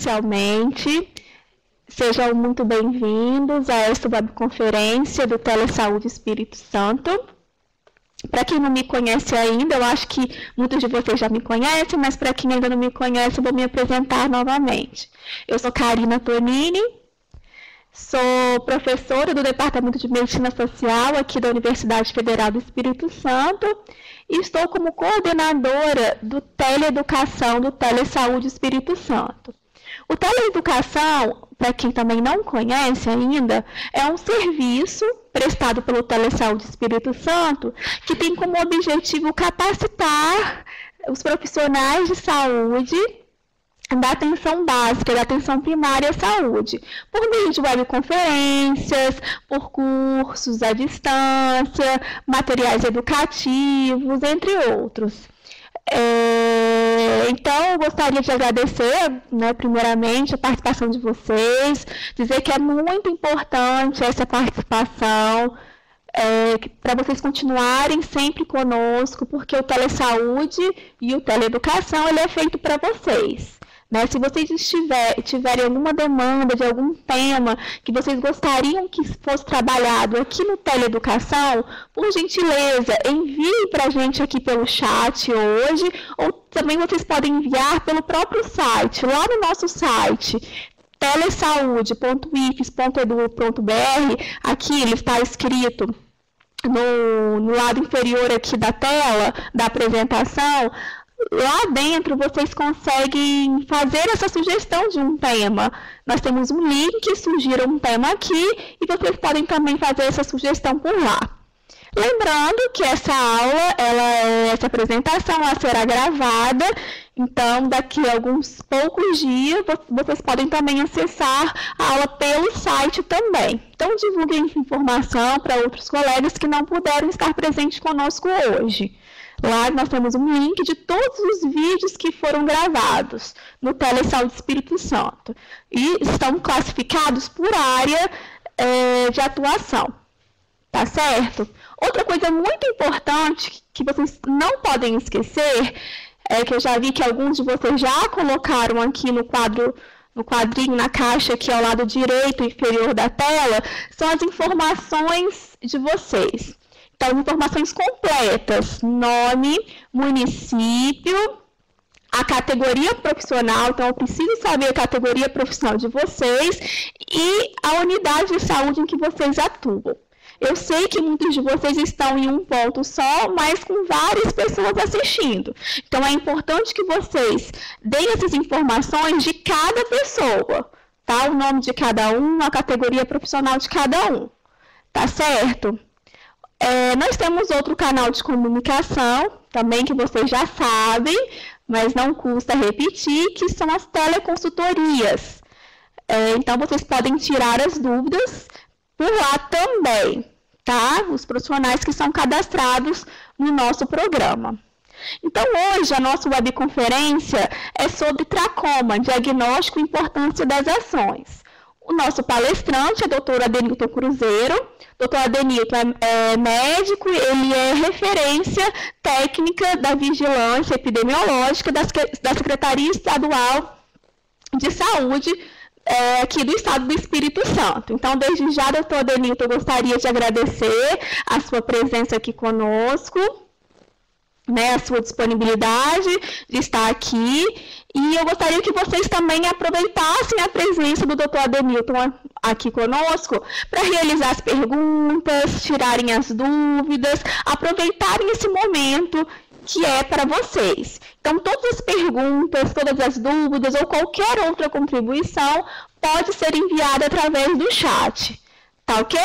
inicialmente, sejam muito bem-vindos a esta webconferência do Telesaúde Espírito Santo. Para quem não me conhece ainda, eu acho que muitos de vocês já me conhecem, mas para quem ainda não me conhece, eu vou me apresentar novamente. Eu sou Karina Tonini, sou professora do Departamento de Medicina Social aqui da Universidade Federal do Espírito Santo e estou como coordenadora do Teleeducação do Telesaúde Espírito Santo. O Teleeducação, para quem também não conhece ainda, é um serviço prestado pelo Telesaúde Espírito Santo que tem como objetivo capacitar os profissionais de saúde da atenção básica, da atenção primária à saúde, por meio de webconferências, por cursos à distância, materiais educativos, entre outros. Então, eu gostaria de agradecer, primeiramente, a participação de vocês, dizer que é muito importante essa participação, para vocês continuarem sempre conosco, porque o Telesaúde e o Teleeducação, ele é feito para vocês. Se vocês tiverem alguma demanda de algum tema que vocês gostariam que fosse trabalhado aqui no Teleeducação, por gentileza, enviem para a gente aqui pelo chat hoje, ou também vocês podem enviar pelo próprio site, lá no nosso site, telesaude.ifes.edu.br, aqui ele está escrito no lado inferior aqui da tela, da apresentação. Lá dentro vocês conseguem fazer essa sugestão de um tema. Nós temos um link, sugira um tema aqui, e vocês podem também fazer essa sugestão por lá. Lembrando que essa aula, essa apresentação, ela será gravada, então daqui a alguns poucos dias vocês podem também acessar a aula pelo site também. Então divulguem essa informação para outros colegas que não puderam estar presentes conosco hoje. Lá nós temos um link de todos os vídeos que foram gravados no Telesaúde Espírito Santo. E estão classificados por área de atuação. Tá certo? Outra coisa muito importante que vocês não podem esquecer, que eu já vi que alguns de vocês já colocaram aqui no quadrinho, na caixa aqui ao lado direito inferior da tela, são as informações de vocês. Então, informações completas, nome, município, a categoria profissional, então eu preciso saber a categoria profissional de vocês e a unidade de saúde em que vocês atuam. Eu sei que muitos de vocês estão em um ponto só, mas com várias pessoas assistindo. Então, é importante que vocês deem essas informações de cada pessoa, tá? O nome de cada um, a categoria profissional de cada um, tá certo? Nós temos outro canal de comunicação, também que vocês já sabem, mas não custa repetir, que são as teleconsultorias. Então, vocês podem tirar as dúvidas por lá também, tá? Os profissionais que são cadastrados no nosso programa. Então, hoje, a nossa webconferência é sobre tracoma, diagnóstico e importância das ações. O nosso palestrante é o Dr. Adenilton Cruzeiro. Dr. Adenilton é médico, ele é referência técnica da vigilância epidemiológica da Secretaria Estadual de Saúde aqui do Estado do Espírito Santo. Então, desde já, Dr. Adenilton, eu gostaria de agradecer a sua presença aqui conosco, a sua disponibilidade de estar aqui. E eu gostaria que vocês também aproveitassem a presença do Dr. Adenilton aqui conosco para realizar as perguntas, tirarem as dúvidas, aproveitarem esse momento que é para vocês. Então, todas as perguntas, todas as dúvidas ou qualquer outra contribuição pode ser enviada através do chat. Tá ok?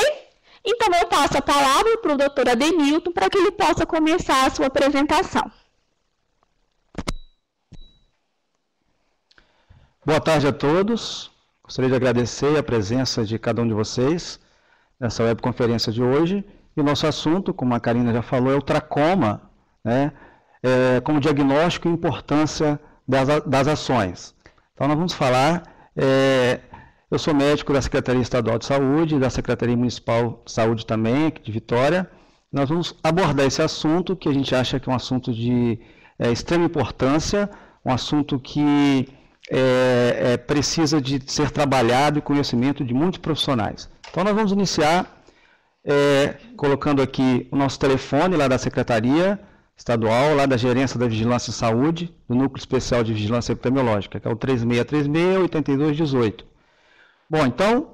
Então, eu passo a palavra para o Dr. Adenilton para que ele possa começar a sua apresentação. Boa tarde a todos. Gostaria de agradecer a presença de cada um de vocês nessa webconferência de hoje. E o nosso assunto, como a Karina já falou, é o tracoma, como diagnóstico e importância das ações. Então, nós vamos falar. Eu sou médico da Secretaria Estadual de Saúde, da Secretaria Municipal de Saúde também, aqui de Vitória. Nós vamos abordar esse assunto, que a gente acha que é um assunto de extrema importância, um assunto que precisa de ser trabalhado e conhecimento de muitos profissionais. Então, nós vamos iniciar colocando aqui o nosso telefone lá da Secretaria Estadual, lá da Gerência da Vigilância em Saúde, do Núcleo Especial de Vigilância Epidemiológica, que é o 3636-8218. Bom, então,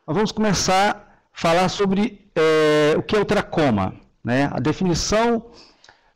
nós vamos começar a falar sobre o que é o tracoma, né? A definição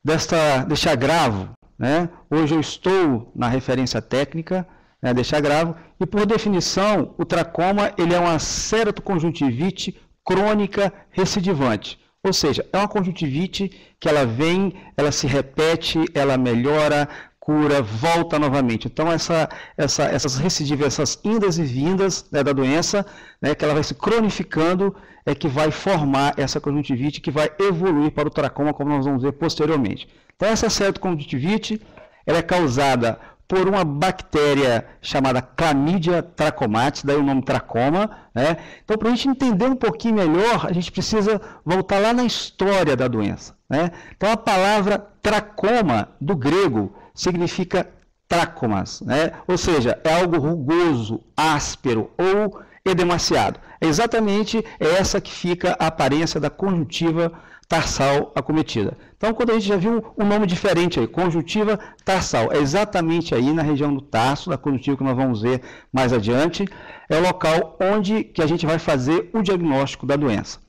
deste agravo, né? Hoje eu estou na referência técnica, né, deste agravo, e por definição, o tracoma ele é uma ceratoconjuntivite crônica recidivante. Ou seja, é uma conjuntivite que ela vem, ela se repete, ela melhora, cura, volta novamente. Então, essas recidivas, essas indas e vindas, né, da doença, né, que ela vai se cronificando, é que vai formar essa conjuntivite que vai evoluir para o tracoma, como nós vamos ver posteriormente. Então, essa ceratoconjuntivite, ela é causada por uma bactéria chamada Chlamydia trachomatis, daí o nome tracoma, né? Então, para a gente entender um pouquinho melhor, a gente precisa voltar lá na história da doença, né? Então, a palavra tracoma, do grego, significa trachomas, né? Ou seja, é algo rugoso, áspero ou edemaciado. É exatamente essa que fica a aparência da conjuntiva tarsal acometida. Então, quando a gente já viu um nome diferente aí, conjuntiva tarsal, é exatamente aí na região do tarso, da conjuntiva que nós vamos ver mais adiante, é o local onde que a gente vai fazer o diagnóstico da doença.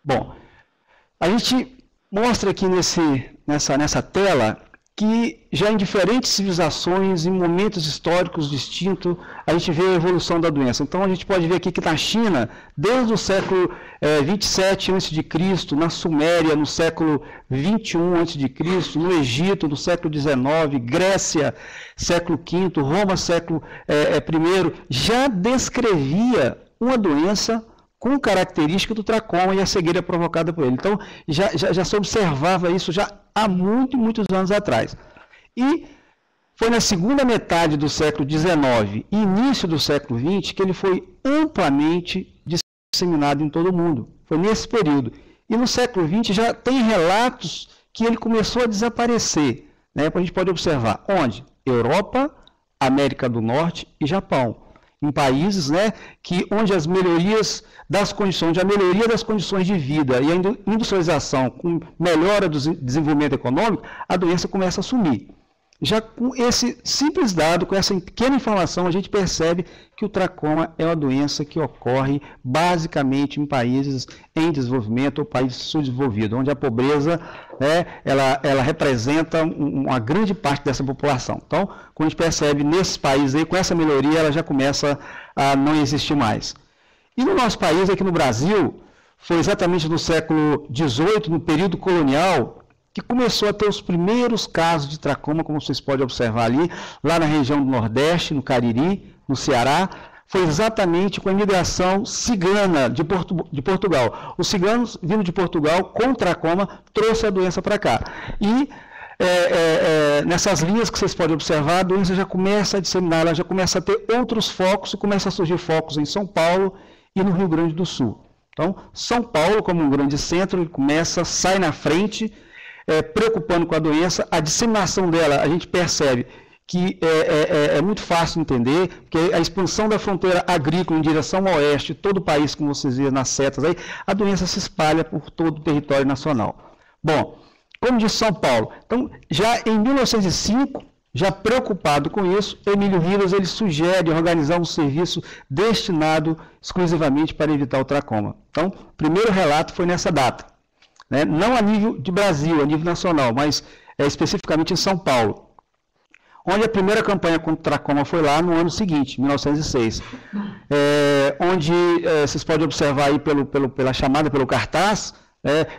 Bom, a gente mostra aqui nessa tela que já em diferentes civilizações, em momentos históricos distintos, a gente vê a evolução da doença. Então, a gente pode ver aqui que na China, desde o século 27 a.C., na Suméria, no século 21 a.C., no Egito, no século 19, Grécia, século V, Roma, século I, já descrevia uma doença com característica do tracoma e a cegueira provocada por ele. Então, já se observava isso já há muitos anos atrás. E foi na segunda metade do século XIX e início do século XX que ele foi amplamente disseminado em todo o mundo. Foi nesse período. E no século XX já tem relatos que ele começou a desaparecer, né? A gente pode observar onde? Europa, América do Norte e Japão. Em países, né, onde as melhorias das condições, a melhoria das condições de vida e a industrialização com melhora do desenvolvimento econômico, a doença começa a sumir. Já com esse simples dado, com essa pequena informação, a gente percebe que o tracoma é uma doença que ocorre basicamente em países em desenvolvimento ou países subdesenvolvidos, onde a pobreza, né, ela representa uma grande parte dessa população. Então, como a gente percebe nesses países aí, com essa melhoria, ela já começa a não existir mais. E no nosso país, aqui no Brasil, foi exatamente no século XVIII, no período colonial, que começou a ter os primeiros casos de tracoma, como vocês podem observar ali, lá na região do Nordeste, no Cariri, no Ceará. Foi exatamente com a imigração cigana de Portugal. Os ciganos, vindo de Portugal, com tracoma, trouxe a doença para cá. E nessas linhas que vocês podem observar, a doença já começa a disseminar, ela já começa a ter outros focos, e começa a surgir focos em São Paulo e no Rio Grande do Sul. Então, São Paulo, como um grande centro, ele sai na frente, preocupando com a doença. A disseminação dela, a gente percebe que é muito fácil de entender, porque a expansão da fronteira agrícola em direção ao oeste, todo o país, como vocês viram nas setas aí, a doença se espalha por todo o território nacional. Bom, como disse São Paulo, então, já em 1905, já preocupado com isso, Emílio Rivas ele sugere organizar um serviço destinado exclusivamente para evitar o tracoma. Então, o primeiro relato foi nessa data. Né? Não a nível de Brasil, a nível nacional, mas especificamente em São Paulo, onde a primeira campanha contra o tracoma foi lá no ano seguinte, 1906, onde vocês podem observar aí pela chamada, pelo cartaz,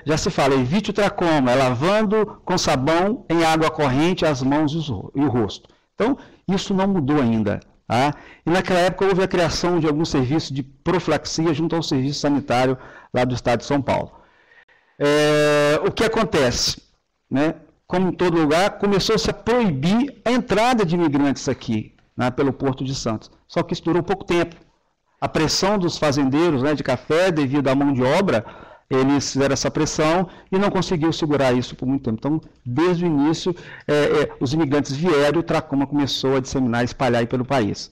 já se fala, evite o tracoma, lavando com sabão em água corrente as mãos e o rosto. Então, isso não mudou ainda. Tá? E naquela época houve a criação de algum serviço de profilaxia junto ao serviço sanitário lá do estado de São Paulo. O que acontece? Né? Como em todo lugar, começou-se a proibir a entrada de imigrantes aqui, né, pelo Porto de Santos. Só que isso durou pouco tempo. A pressão dos fazendeiros, né, de café, devido à mão de obra, eles fizeram essa pressão e não conseguiu segurar isso por muito tempo. Então, desde o início, os imigrantes vieram e o tracoma começou a disseminar, espalhar aí pelo país.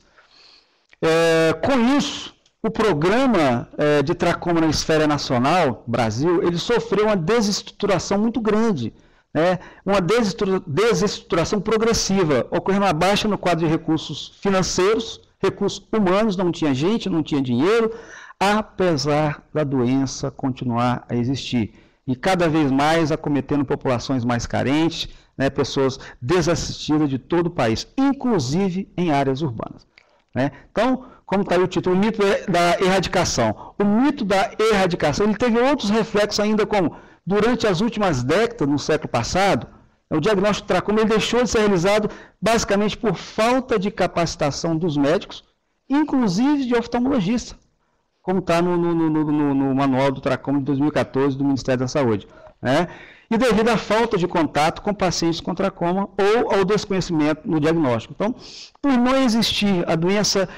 Com isso, o programa de tracoma na esfera nacional, Brasil, ele sofreu uma desestruturação muito grande, né? Uma desestruturação progressiva, ocorrendo uma baixa no quadro de recursos financeiros, recursos humanos, não tinha gente, não tinha dinheiro, apesar da doença continuar a existir. E cada vez mais acometendo populações mais carentes, né, pessoas desassistidas de todo o país, inclusive em áreas urbanas. Né? Então, como está aí o título, o mito da erradicação. O mito da erradicação ele teve outros reflexos ainda, como durante as últimas décadas, no século passado, o diagnóstico do tracoma ele deixou de ser realizado basicamente por falta de capacitação dos médicos, inclusive de oftalmologista, como está no manual do tracoma de 2014 do Ministério da Saúde. Né? E devido à falta de contato com pacientes com tracoma ou ao desconhecimento no diagnóstico. Então, por não existir, a doença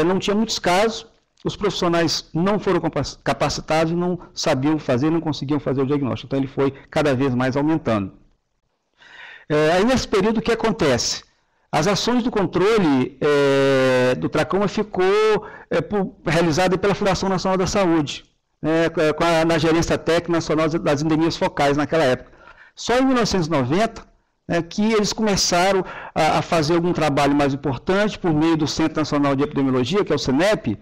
não tinha muitos casos, os profissionais não foram capacitados, não sabiam fazer, não conseguiam fazer o diagnóstico. Então, ele foi cada vez mais aumentando. Aí, nesse período, o que acontece? As ações do controle do tracoma ficou realizada pela Fundação Nacional da Saúde, na Gerência Técnica Nacional das Endemias Focais naquela época. Só em 1990 que eles começaram a fazer algum trabalho mais importante por meio do Centro Nacional de Epidemiologia, que é o CENEP,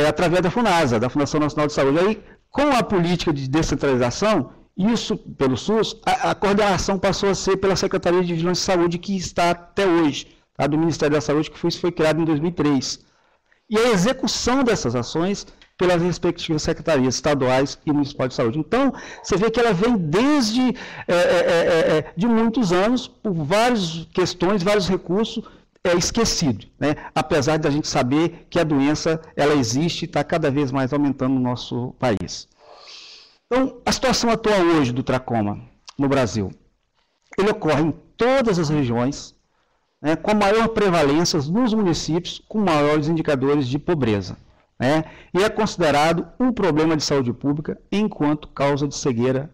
através da FUNASA, da Fundação Nacional de Saúde. Aí, com a política de descentralização, isso pelo SUS, a coordenação passou a ser pela Secretaria de Vigilância e Saúde, que está até hoje, tá, do Ministério da Saúde, que foi criado em 2003. E a execução dessas ações pelas respectivas secretarias estaduais e municipais de saúde. Então, você vê que ela vem desde de muitos anos, por várias questões, vários recursos, esquecido, né? Apesar de a gente saber que a doença ela existe e está cada vez mais aumentando no nosso país. Então, a situação atual hoje do tracoma no Brasil, ele ocorre em todas as regiões, né, com maior prevalência nos municípios com maiores indicadores de pobreza. Né, e é considerado um problema de saúde pública enquanto causa de cegueira,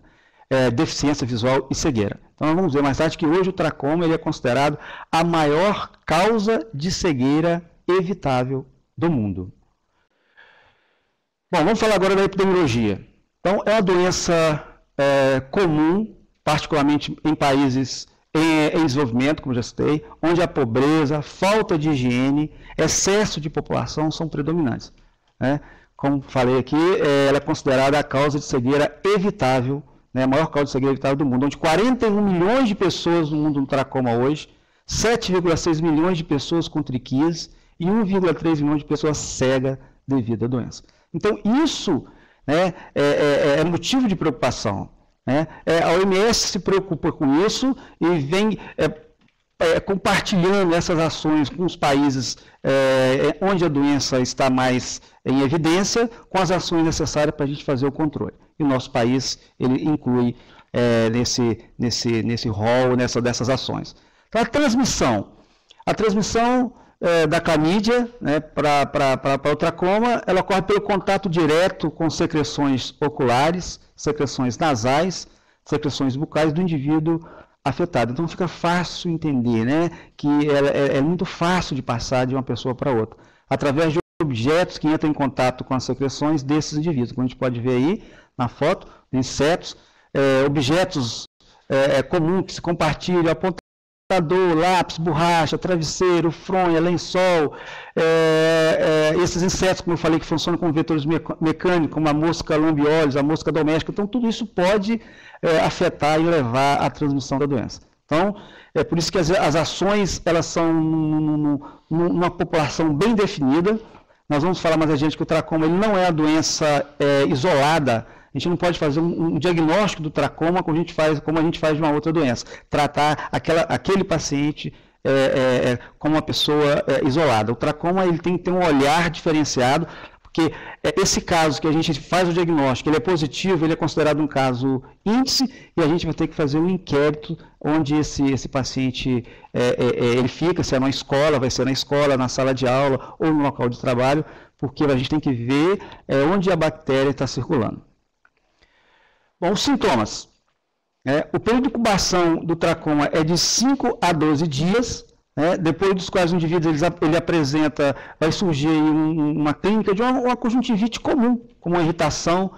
deficiência visual e cegueira. Então, nós vamos ver mais tarde que hoje o tracoma ele é considerado a maior causa de cegueira evitável do mundo. Bom, vamos falar agora da epidemiologia. Então, é uma doença comum, particularmente em países em desenvolvimento, como já citei, onde a pobreza, falta de higiene, excesso de população são predominantes. Né? Como falei aqui, ela é considerada a causa de cegueira evitável, né, a maior causa de cegueira evitável do mundo, onde 41 milhões de pessoas no mundo no tracoma hoje, 7,6 milhões de pessoas com triquise e 1,3 milhões de pessoas cegas devido à doença. Então, isso, né, é motivo de preocupação. Né? A OMS se preocupa com isso e vem compartilhando essas ações com os países onde a doença está mais em evidência, com as ações necessárias para a gente fazer o controle. E o nosso país ele inclui nesse rol, dessas ações. Então, a transmissão da clamídia, né, para o tracoma, ela ocorre pelo contato direto com secreções oculares, secreções nasais, secreções bucais do indivíduo afetado. Então fica fácil entender, né, que é muito fácil de passar de uma pessoa para outra, através de objetos que entram em contato com as secreções desses indivíduos. Como a gente pode ver aí na foto, insetos, objetos comuns que se compartilham, apontador, lápis, borracha, travesseiro, fronha, lençol, esses insetos, como eu falei, que funcionam como vetores mecânicos, como a mosca lambiolhos, a mosca doméstica. Então, tudo isso pode afetar e levar à transmissão da doença. Então, é por isso que as ações elas são numa população bem definida. Nós vamos falar mais adiante que o tracoma ele não é a doença isolada. A gente não pode fazer um diagnóstico do tracoma como a gente faz de uma outra doença. Tratar aquele paciente como uma pessoa isolada. O tracoma ele tem que ter um olhar diferenciado, porque esse caso que a gente faz o diagnóstico, ele é positivo, ele é considerado um caso índice, e a gente vai ter que fazer um inquérito onde esse paciente ele fica, se é na escola, vai ser na escola, na sala de aula ou no local de trabalho, porque a gente tem que ver onde a bactéria está circulando. Bom, os sintomas. O período de incubação do tracoma é de 5 a 12 dias, depois dos quais o indivíduo ele apresenta, vai surgir uma clínica de uma conjuntivite comum, como uma irritação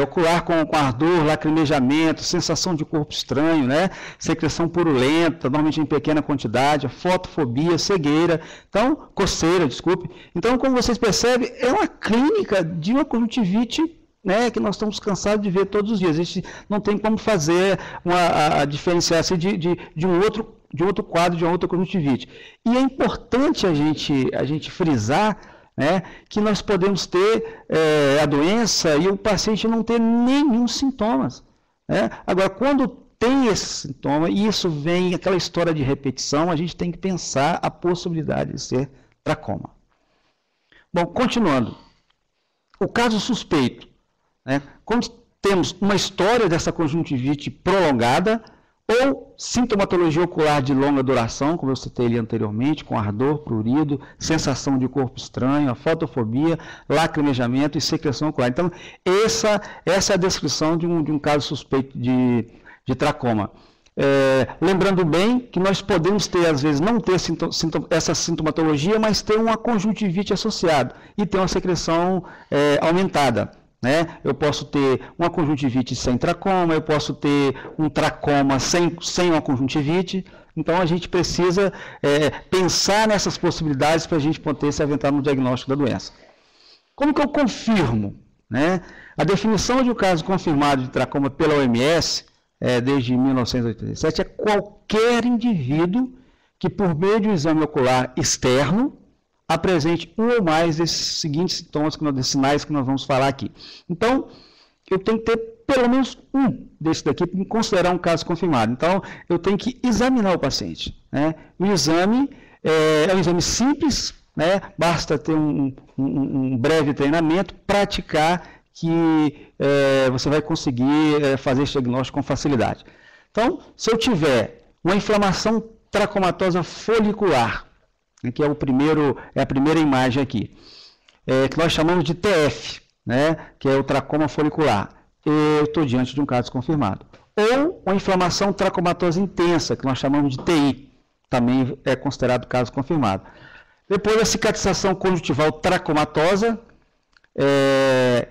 ocular com ardor, lacrimejamento, sensação de corpo estranho, secreção purulenta, normalmente em pequena quantidade, fotofobia, cegueira, então, coceira, desculpe. Então, como vocês percebem, é uma clínica de uma conjuntivite que nós estamos cansados de ver todos os dias. A gente não tem como fazer a diferenciação de um outro quadro, de uma outra conjuntivite. E é importante a gente frisar que nós podemos ter a doença e o paciente não ter nenhum sintomas. Agora, quando tem esse sintoma, e isso vem, aquela história de repetição, a gente tem que pensar a possibilidade de ser tracoma. Bom, continuando. O caso suspeito. Quando temos uma história dessa conjuntivite prolongada, ou sintomatologia ocular de longa duração, como eu citei ali anteriormente, com ardor, prurido, sensação de corpo estranho, a fotofobia, lacrimejamento e secreção ocular. Então, essa é a descrição de um caso suspeito de tracoma. Lembrando bem que nós podemos ter, às vezes, não ter essa sintomatologia, mas ter uma conjuntivite associada e ter uma secreção aumentada. Eu posso ter uma conjuntivite sem tracoma, eu posso ter um tracoma sem uma conjuntivite. Então, a gente precisa pensar nessas possibilidades para a gente poder se aventar no diagnóstico da doença. Como que eu confirmo? A definição de um caso confirmado de tracoma pela OMS, desde 1987, é qualquer indivíduo que, por meio de um exame ocular externo, apresente um ou mais desses seguintes sinais que nós vamos falar aqui. Então, eu tenho que ter pelo menos um desse daqui para me considerar um caso confirmado. Então, eu tenho que examinar o paciente. O exame é um exame simples, basta ter um breve treinamento, praticar, que você vai conseguir fazer esse diagnóstico com facilidade. Então, se eu tiver uma inflamação tracomatosa folicular, que é a primeira imagem aqui, que nós chamamos de TF, que é o tracoma folicular. Eu estou diante de um caso confirmado. Ou uma inflamação tracomatosa intensa, que nós chamamos de TI, também é considerado caso confirmado. Depois a cicatrização conjuntival tracomatosa,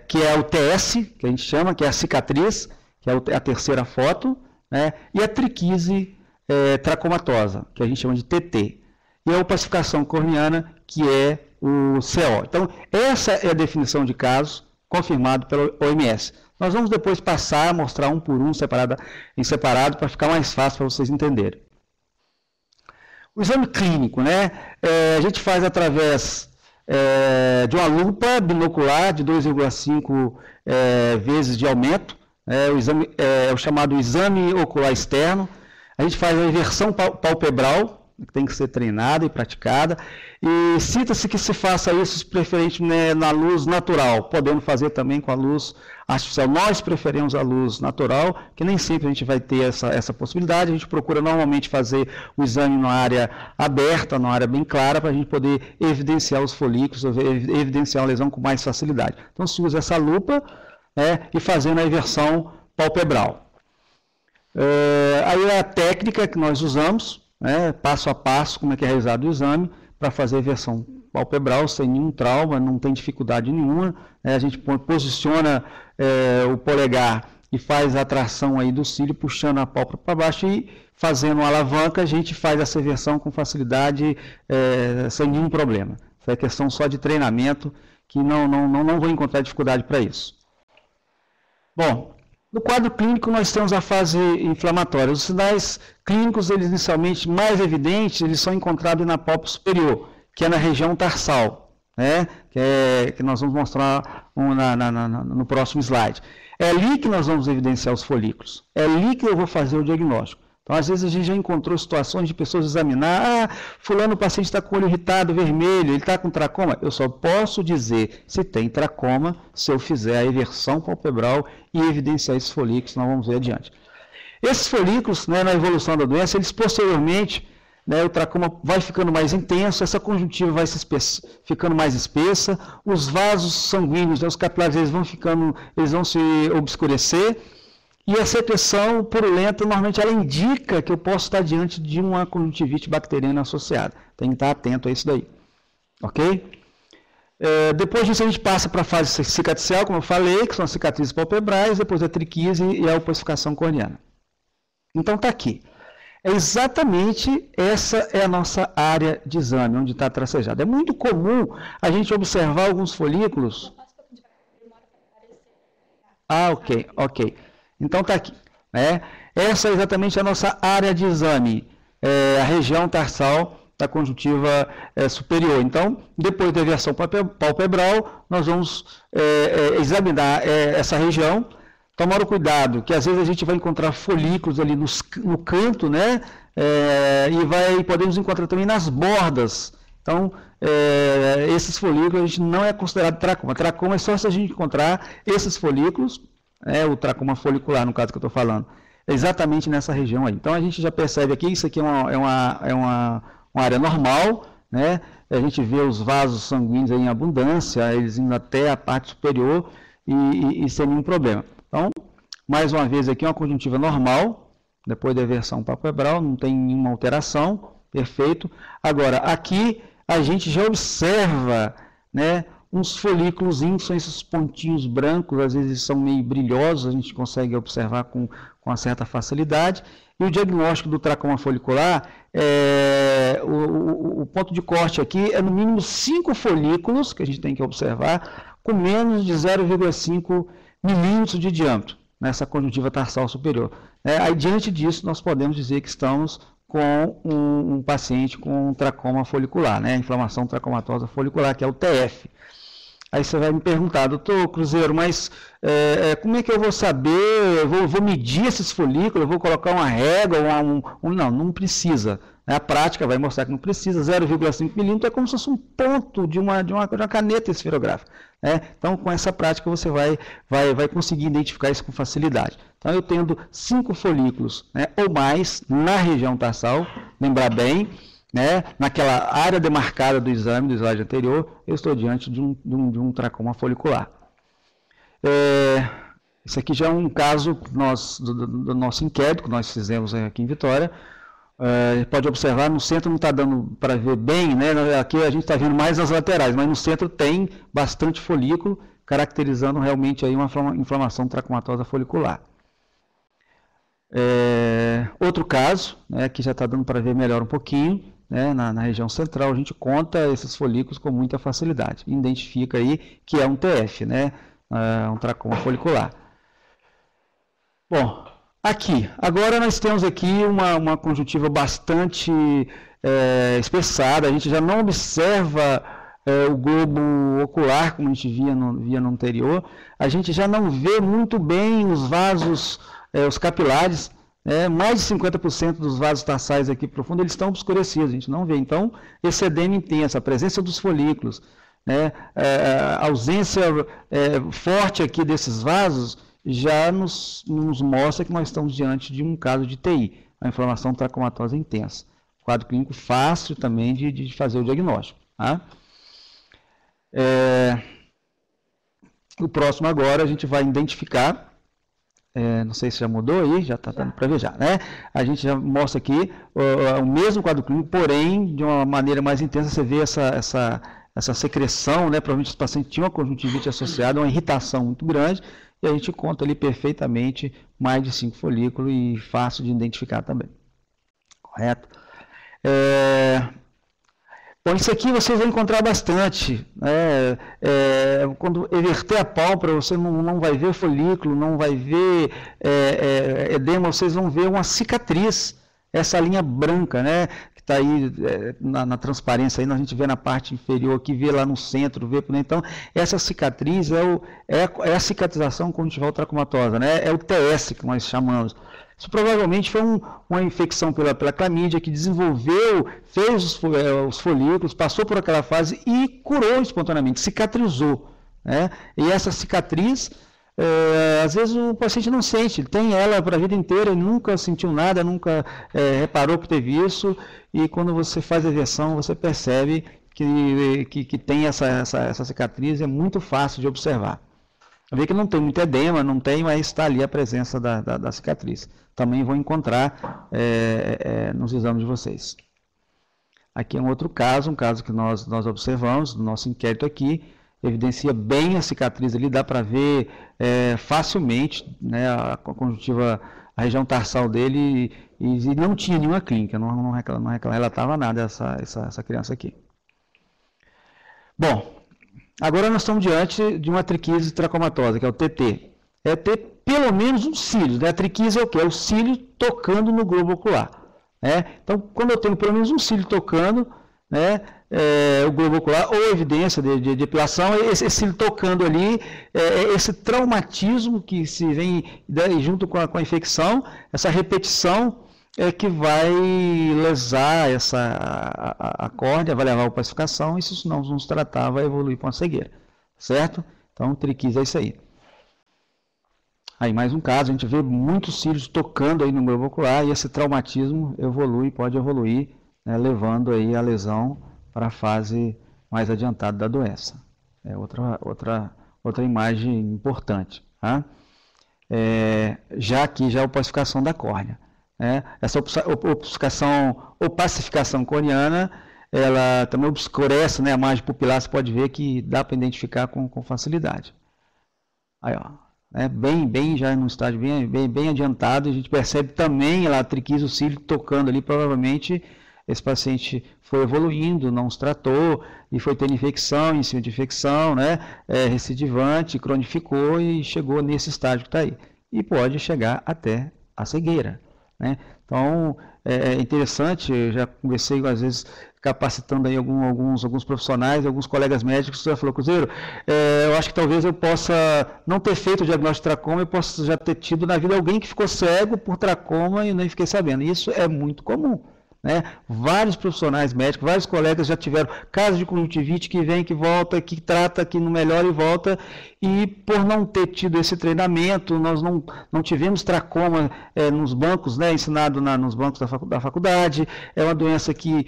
que é o TS, que a gente chama, que é a cicatriz, que é a terceira foto, e a triquise tracomatosa, que a gente chama de TT. E a opacificação corneana, que é o CO. Então, essa é a definição de casos confirmado pela OMS. Nós vamos depois passar a mostrar um por um, em separado, para ficar mais fácil para vocês entenderem. O exame clínico, a gente faz através de uma lupa binocular de 2,5 vezes de aumento, o exame, o chamado exame ocular externo. A gente faz a inversão palpebral, que tem que ser treinada e praticada, e cita-se que se faça isso preferentemente na luz natural, podendo fazer também com a luz artificial. Nós preferimos a luz natural, que nem sempre a gente vai ter essa possibilidade. A gente procura normalmente fazer o exame numa área aberta, numa área bem clara, para a gente poder evidenciar os folículos, evidenciar a lesão com mais facilidade. Então se usa essa lupa e fazendo a inversão palpebral. Aí é a técnica que nós usamos, passo a passo, como é que é realizado o exame, para fazer a inversão palpebral sem nenhum trauma, não tem dificuldade nenhuma. A gente posiciona o polegar e faz a tração aí do cílio, puxando a pálpebra para baixo e fazendo uma alavanca, a gente faz essa inversão com facilidade, sem nenhum problema. Isso é questão só de treinamento, que não vou encontrar dificuldade para isso. Bom, no quadro clínico, nós temos a fase inflamatória. Os sinais clínicos, eles inicialmente mais evidentes, eles são encontrados na pálpebra superior, que é na região tarsal, que nós vamos mostrar no próximo slide. É ali que nós vamos evidenciar os folículos. É ali que eu vou fazer o diagnóstico. Então, às vezes, a gente já encontrou situações de pessoas examinar, fulano, o paciente está com o olho irritado, vermelho, ele está com tracoma. Eu só posso dizer se tem tracoma se eu fizer a inversão palpebral e evidenciar esses folículos, nós vamos ver adiante. Esses folículos, na evolução da doença, eles posteriormente né, o tracoma vai ficando mais intenso, essa conjuntiva vai ficando mais espessa, os vasos sanguíneos, né, os capilares, eles vão se obscurecer, e a secreção purulenta, normalmente, ela indica que eu posso estar diante de uma conjuntivite bacteriana associada. Tem que estar atento a isso daí. Ok? Depois disso, a gente passa para a fase cicatricial, como eu falei, que são as cicatrizes palpebrais, depois a triquise e a opacificação corneana. Então, está aqui. Exatamente essa é a nossa área de exame, onde está tracejado. É muito comum a gente observar alguns folículos. Ok. Então está aqui. Né? Essa é exatamente a nossa área de exame, a região tarsal da conjuntiva superior. Então, depois da eversão palpebral, nós vamos examinar essa região. Tomar o cuidado, que às vezes a gente vai encontrar folículos ali no canto, né? E podemos encontrar também nas bordas. Então, esses folículos a gente não é considerado tracoma. Tracoma é só se a gente encontrar esses folículos, o tracoma folicular, no caso que eu estou falando, exatamente nessa região aí. Então, a gente já percebe aqui, isso aqui é uma área normal, né? A gente vê os vasos sanguíneos aí em abundância, eles indo até a parte superior e sem nenhum problema. Então, mais uma vez aqui, uma conjuntiva normal, depois da eversão palpebral, não tem nenhuma alteração, perfeito. Agora, aqui a gente já observa, né, uns folículos, são esses pontinhos brancos, às vezes são meio brilhosos, a gente consegue observar com uma certa facilidade. E o diagnóstico do tracoma folicular, o ponto de corte aqui é no mínimo 5 folículos, que a gente tem que observar, com menos de 0,5 milímetros de diâmetro, nessa conjuntiva tarsal superior. Aí, diante disso, nós podemos dizer que estamos com um paciente com tracoma folicular, né? Inflamação tracomatosa folicular, que é o TF. Aí você vai me perguntar, doutor Cruzeiro, mas como é que eu vou saber, eu vou medir esses folículos, eu vou colocar uma régua, não precisa. A prática vai mostrar que não precisa, 0,5 milímetro é como se fosse um ponto de uma caneta esferográfica. Né? Então, com essa prática, você vai conseguir identificar isso com facilidade. Então, eu tendo 5 folículos, né, ou mais na região tarsal, lembrar bem, né, naquela área demarcada do exame, do slide anterior, eu estou diante de um tracoma folicular. Esse aqui já é um caso do nosso inquérito que nós fizemos aqui em Vitória. Pode observar, no centro não está dando para ver bem, né? Aqui a gente está vendo mais as laterais, mas no centro tem bastante folículo, caracterizando realmente aí uma inflamação tracomatosa folicular. Outro caso, né, que já está dando para ver melhor um pouquinho, né, na região central, a gente conta esses folículos com muita facilidade. Identifica aí que é um TF, né, um tracoma folicular. Bom, aqui, agora nós temos aqui uma conjuntiva bastante espessada, a gente já não observa o globo ocular, como a gente via no anterior, a gente já não vê muito bem os vasos, os capilares, mais de 50% dos vasos tarsais aqui profundos, eles estão obscurecidos, a gente não vê. Então, esse edema intenso, a presença dos folículos, né, a ausência forte aqui desses vasos, já nos mostra que nós estamos diante de um caso de TI, a inflamação tracomatosa intensa. Quadro clínico fácil também de fazer o diagnóstico. Tá? O próximo agora a gente vai identificar, não sei se já mudou aí, já está dando para ver já, né? A gente já mostra aqui o mesmo quadro clínico, porém, de uma maneira mais intensa, você vê essa secreção, né? Provavelmente esse paciente tinha uma conjuntivite associada, uma irritação muito grande, e a gente conta ali perfeitamente mais de 5 folículos e fácil de identificar também. Correto? Bom, isso aqui vocês vão encontrar bastante. Né? Quando everter a pálpebra, você não vai ver folículo, não vai ver edema, vocês vão ver uma cicatriz, essa linha branca, né? Que está aí na transparência, aí a gente vê na parte inferior aqui, vê lá no centro, vê por dentro. Então, essa cicatriz é a cicatrização conjuntival tracomatosa, né? É o TS que nós chamamos. Isso provavelmente foi uma infecção pela clamídia que desenvolveu, fez os folículos, passou por aquela fase e curou espontaneamente, cicatrizou. Né? E essa cicatriz, às vezes o paciente não sente, ele tem ela para a vida inteira, ele nunca sentiu nada, nunca reparou que teve isso, e quando você faz a inversão, você percebe que tem essa cicatriz, é muito fácil de observar. Vê que não tem muito edema, não tem, mas está ali a presença da cicatriz. Também vou encontrar nos exames de vocês. Aqui é um outro caso, um caso que nós observamos no nosso inquérito aqui, evidencia bem a cicatriz ali, dá para ver facilmente, né, a conjuntiva, a região tarsal dele, e não tinha nenhuma clínica, não relatava nada essa criança aqui. Bom, agora nós estamos diante de uma triquise tracomatosa, que é o TT. É ter pelo menos um cílio, né? A triquise é o quê? É o cílio tocando no globo ocular. Né? Então, quando eu tenho pelo menos um cílio tocando, né, o globo ocular, ou evidência de depilação, esse cílio tocando ali, esse traumatismo que se vem junto com a infecção, essa repetição que vai lesar a córnea, vai levar a opacificação, e se não se tratar, vai evoluir para uma cegueira, certo? Então, triquise é isso aí. Aí, mais um caso, a gente vê muitos cílios tocando aí no globo ocular, e esse traumatismo pode evoluir, né, levando aí a lesão para a fase mais adiantada da doença. É outra imagem importante, tá? Já aqui, já a opacificação da córnea. Essa opacificação corneana, ela também obscurece, né, a margem pupilar, você pode ver que dá para identificar com facilidade. Aí, ó, bem já num estágio bem adiantado, a gente percebe também a triquise, o cílio tocando ali, provavelmente esse paciente foi evoluindo, não se tratou, e foi tendo infecção em cima de infecção, né, recidivante, cronificou e chegou nesse estágio que está aí. E pode chegar até a cegueira. Né? Então, é interessante, eu já conversei, às vezes, capacitando aí alguns profissionais, alguns colegas médicos, já falou, Cruzeiro, eu acho que talvez eu possa não ter feito o diagnóstico de tracoma, eu possa já ter tido na vida alguém que ficou cego por tracoma e nem fiquei sabendo. Isso é muito comum. Né? Vários profissionais médicos, vários colegas já tiveram casos de conjuntivite que vem, que volta, que trata, que não melhora e volta, e por não ter tido esse treinamento, nós não tivemos tracoma nos bancos, né, ensinado nos bancos da faculdade, é uma doença que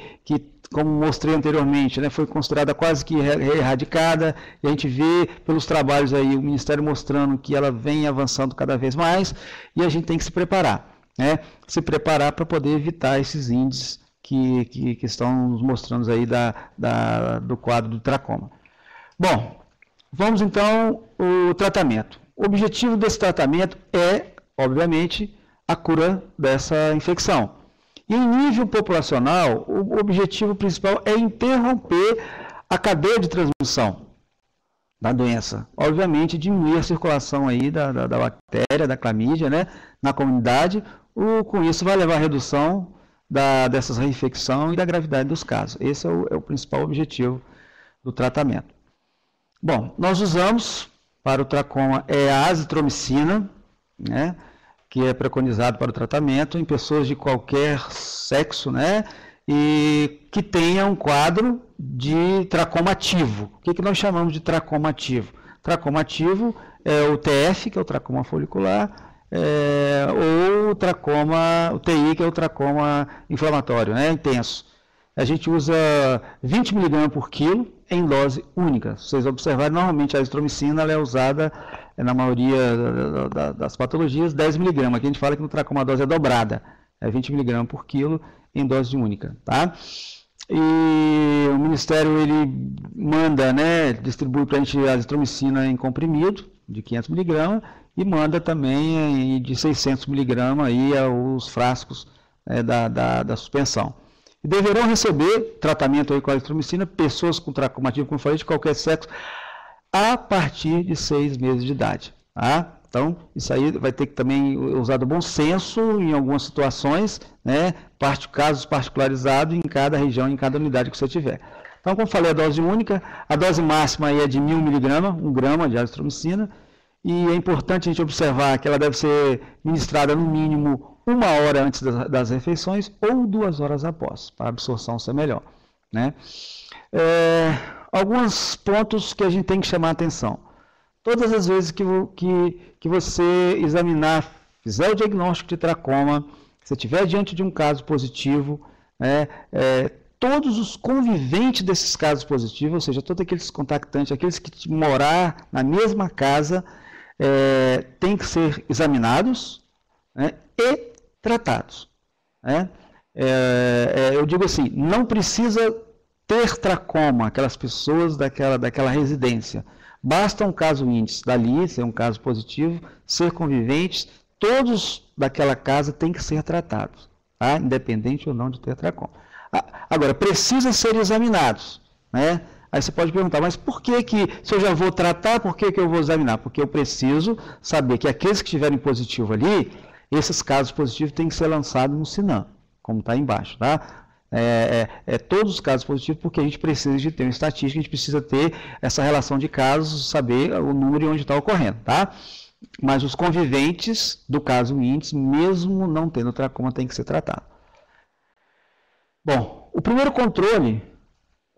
como mostrei anteriormente, né, foi considerada quase que erradicada, e a gente vê pelos trabalhos aí, o Ministério mostrando que ela vem avançando cada vez mais, e a gente tem que se preparar. Né, se preparar para poder evitar esses índices que estão nos mostrando aí do quadro do tracoma. Bom, vamos então ao tratamento. O objetivo desse tratamento é, obviamente, a cura dessa infecção. E em nível populacional, o objetivo principal é interromper a cadeia de transmissão da doença. Obviamente, diminuir a circulação aí da bactéria, da clamídia, né, na comunidade. Com isso vai levar à redução dessas reinfecções e da gravidade dos casos. Esse é o principal objetivo do tratamento. Bom, nós usamos para o tracoma a azitromicina, né, que é preconizado para o tratamento em pessoas de qualquer sexo, né, e que tenha um quadro de tracoma ativo. O que nós chamamos de tracoma ativo? Tracoma ativo é o TF, que é o tracoma folicular, ou o TI, que é o tracoma inflamatório, né, intenso. A gente usa 20 mg por quilo em dose única. Se vocês observarem, normalmente a azitromicina ela é usada na maioria das patologias, 10 mg. Aqui a gente fala que no tracoma a dose é dobrada, é 20 mg por quilo em dose única. Tá? E o Ministério ele manda, né, distribui para a gente a azitromicina em comprimido de 500 mg, e manda também de 600 mg aí os frascos da suspensão. E deverão receber tratamento aí com a azitromicina pessoas com tracoma ativo, como eu falei, de qualquer sexo, a partir de 6 meses de idade. Tá? Então, isso aí vai ter que também usar do bom senso em algumas situações, né? Casos particularizados em cada região, em cada unidade que você tiver. Então, como eu falei, a dose única, a dose máxima aí é de 1000 mg, 1 grama de azitromicina, e é importante a gente observar que ela deve ser ministrada no mínimo 1 hora antes das refeições ou 2 horas após, para a absorção ser melhor. Né? Alguns pontos que a gente tem que chamar a atenção. Todas as vezes que você examinar, fizer o diagnóstico de tracoma, se estiver diante de um caso positivo, todos os conviventes desses casos positivos, ou seja, todos aqueles contactantes, aqueles que morar na mesma casa, têm que ser examinados, né, e tratados. Né? Eu digo assim, não precisa ter tracoma, aquelas pessoas daquela residência. Basta um caso índice dali, ser um caso positivo, ser conviventes, todos daquela casa têm que ser tratados, tá? Independente ou não de ter tracoma. Agora, precisa ser examinados, né? Aí você pode perguntar, mas por que se eu já vou tratar, por que eu vou examinar? Porque eu preciso saber que aqueles que estiverem positivo ali, esses casos positivos têm que ser lançados no SINAM, como está embaixo, tá? Todos os casos positivos, porque a gente precisa de ter uma estatística, a gente precisa ter essa relação de casos, saber o número e onde está ocorrendo, tá? Mas os conviventes do caso índice, mesmo não tendo tracoma, tem que ser tratado. Bom, o primeiro controle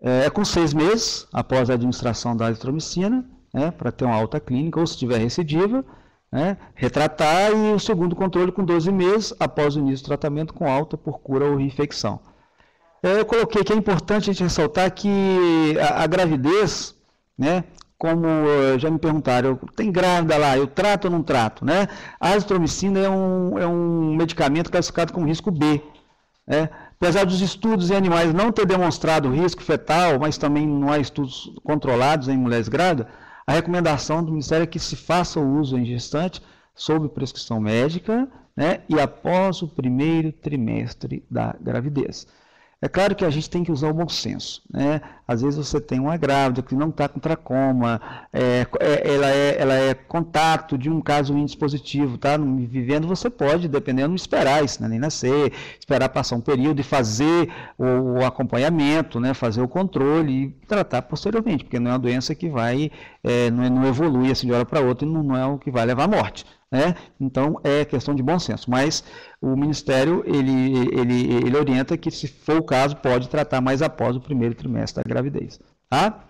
é com 6 meses após a administração da azitromicina, né, para ter uma alta clínica, ou se tiver recidiva, né, retratar, e o segundo controle com 12 meses após o início do tratamento com alta por cura ou reinfecção. Eu coloquei que é importante a gente ressaltar que a gravidez, né, como já me perguntaram, tem grávida lá, eu trato ou não trato? Né? A azitromicina é um medicamento classificado como risco B. Né? Apesar dos estudos em animais não ter demonstrado risco fetal, mas também não há estudos controlados em mulheres grávidas, a recomendação do Ministério é que se faça o uso em gestante sob prescrição médica, né, e após o primeiro trimestre da gravidez. É claro que a gente tem que usar o bom senso, né? Às vezes você tem uma grávida que não está com tracoma, ela é contato de um caso índice positivo, tá? Vivendo, você pode, dependendo, esperar isso, né? Nem nascer, esperar passar um período e fazer o acompanhamento, né? Fazer o controle e tratar posteriormente, porque não é uma doença que vai, não evolui assim de hora para outra e não é o que vai levar à morte. Né? Então é questão de bom senso, mas o Ministério ele orienta que, se for o caso, pode tratar mais após o primeiro trimestre da gravidez. Tá?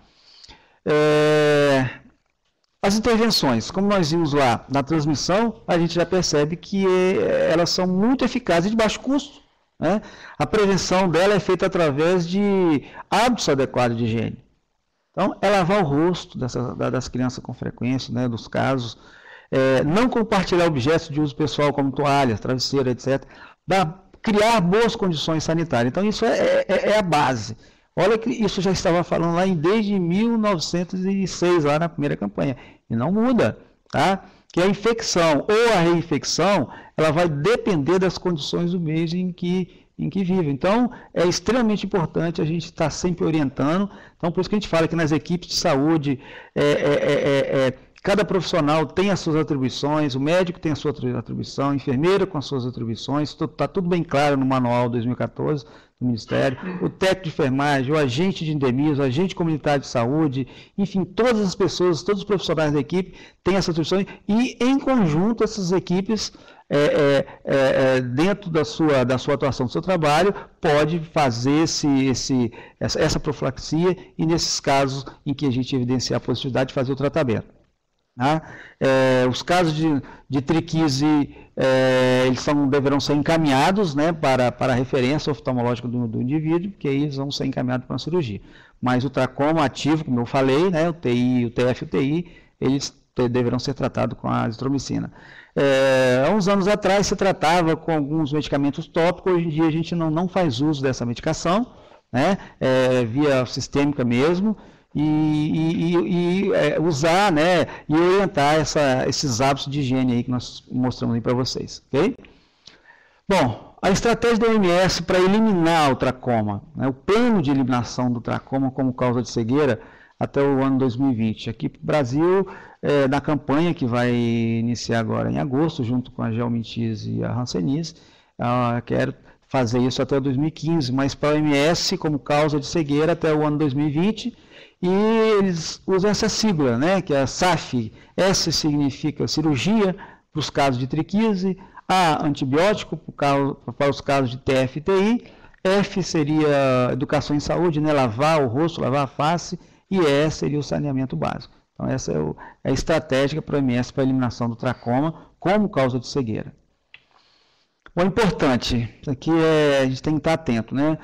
As intervenções, como nós vimos lá na transmissão, a gente já percebe que elas são muito eficazes e de baixo custo. Né? A prevenção dela é feita através de hábitos adequados de higiene. Então, é lavar o rosto das crianças com frequência, né, dos casos. Não compartilhar objetos de uso pessoal como toalhas, travesseiro, etc. Criar boas condições sanitárias. Então, isso é a base. Olha que isso já estava falando lá desde 1906, lá na primeira campanha. E não muda, tá? Que a infecção ou a reinfecção, ela vai depender das condições do meio em que vive. Então, é extremamente importante a gente estar sempre orientando. Então, por isso que a gente fala que nas equipes de saúde, cada profissional tem as suas atribuições, o médico tem a sua atribuição, a enfermeira com as suas atribuições, está tudo bem claro no manual 2014 do Ministério, o técnico de enfermagem, o agente de endemias, o agente comunitário de saúde, enfim, todas as pessoas, todos os profissionais da equipe têm essas atribuições e, em conjunto, essas equipes, dentro da sua atuação, do seu trabalho, pode fazer essa profilaxia e, nesses casos em que a gente evidenciar a positividade, fazer o tratamento. Os casos de triquise, eles deverão ser encaminhados, né, para a referência oftalmológica do indivíduo, porque aí eles vão ser encaminhados para uma cirurgia. Mas o tracoma ativo, como eu falei, né, o TI, o TF e o TI, eles deverão ser tratados com a azitromicina. Há uns anos atrás se tratava com alguns medicamentos tópicos, hoje em dia a gente não faz uso dessa medicação, né, via sistêmica mesmo, e usar, né, e orientar esses hábitos de higiene aí que nós mostramos aí para vocês, ok? Bom, a estratégia da OMS para eliminar o tracoma, né, o plano de eliminação do tracoma como causa de cegueira até o ano 2020. Aqui para o Brasil, na campanha que vai iniciar agora em agosto, junto com a Gelmintis e a Hanseníase, quero fazer isso até 2015, mas para a OMS como causa de cegueira até o ano 2020, e eles usam essa sigla, né, que é a SAF. S significa cirurgia para os casos de triquise, A, antibiótico para os casos de TF e TI, F seria educação em saúde, né, lavar o rosto, lavar a face, e E seria o saneamento básico. Então, essa é a estratégia para o OMS para a eliminação do tracoma como causa de cegueira. O importante, isso aqui a gente tem que estar atento, né?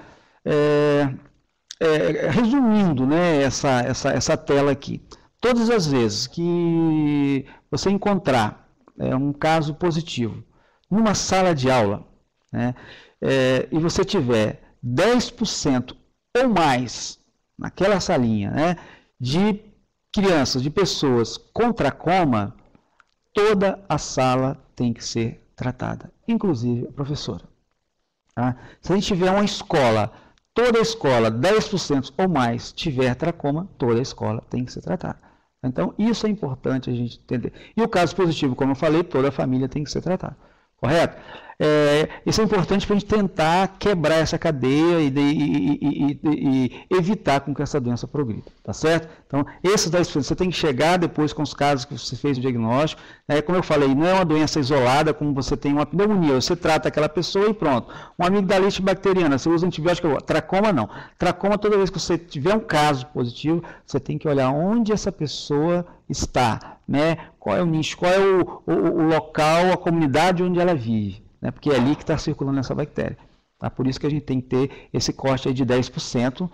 Resumindo, né, essa tela aqui. Todas as vezes que você encontrar um caso positivo numa sala de aula, né, e você tiver 10% ou mais naquela salinha, né, de crianças, de pessoas com tracoma, toda a sala tem que ser tratada, inclusive a professora. Tá? Se a gente tiver uma escola, toda a escola, 10% ou mais tiver tracoma, toda a escola tem que ser tratada. Então, isso é importante a gente entender. E o caso positivo, como eu falei, toda a família tem que ser tratada. Correto? Isso é importante para a gente tentar quebrar essa cadeia e evitar com que essa doença progrida, tá certo? Então, esses 10%, você tem que chegar depois com os casos que você fez o diagnóstico. Como eu falei, não é uma doença isolada, como você tem uma pneumonia, você trata aquela pessoa e pronto. Uma amigdalite bacteriana, você usa antibiótico, tracoma não. Tracoma, toda vez que você tiver um caso positivo, você tem que olhar onde essa pessoa está, né? Qual é o nicho, qual é o local, a comunidade onde ela vive. Porque é ali que está circulando essa bactéria. Tá? Por isso que a gente tem que ter esse corte aí de 10%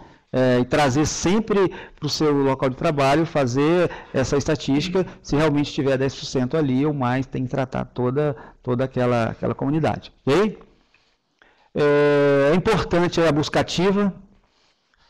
e trazer sempre para o seu local de trabalho, fazer essa estatística, se realmente tiver 10% ali ou mais, tem que tratar toda aquela comunidade. Okay? É importante a busca ativa